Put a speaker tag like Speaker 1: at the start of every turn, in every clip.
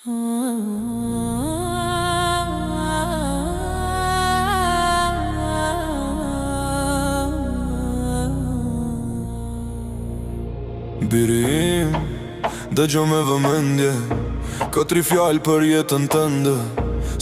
Speaker 1: Birim, dëgjo me vëmendje, ka 3 fjallë për jetën tënde.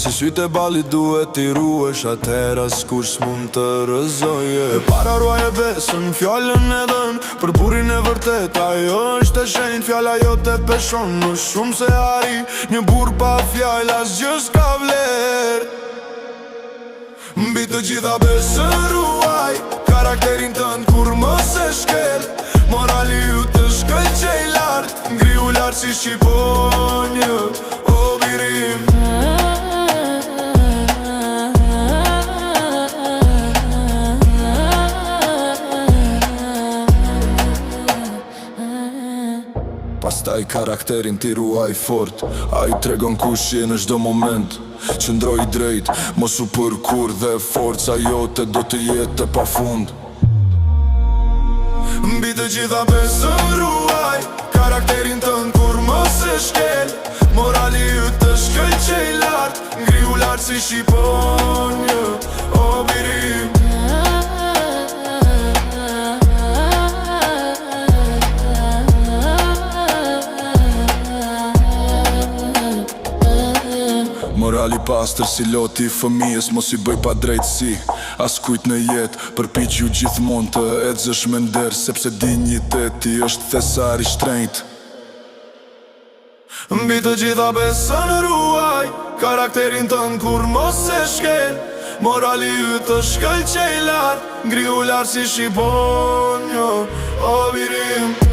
Speaker 1: Si sytë e balit duhet t'i ruesh, atëherë askush s'mund të rëzoje. E para ruaje besën, fjallën e dën, për burin e vërtet, ajo është e shenjtë. Fjalla jo te peshon më shumë se ari, një burr pa fjallë asgjë s'ka vlerë. Mbi të gjitha besën ruaj, karakterin tënd kur mos e shkel. Morali ju të shkëlqej lart, ngriu lart si shqiponjë, o birim. Pastaj karakterin ti ruaj fort, a i tregon kush je në çdo moment. Qëndroj drejt, mos u përkur dhe forca jote do të jetë pa fund. Mbi të gjitha besën ruaj, karakterin tënd kur mos e shkel. Morali ju të shkëlqej lart, ngriu lart si shqiponjë, o birim. Morali pastër si loti i fëmijës, mos i bëj pa drejtësi as kujt në jetë. Përpiqju gjithmonë të edzësh me nder, sepse dinjiteti është thesar i shtrenjtë. Mbi të gjitha besën ruaj, karakterin tënd kur mos e shkel. Morali ju të shkëlqej lart, ngriu lart si shqiponjë, o birim.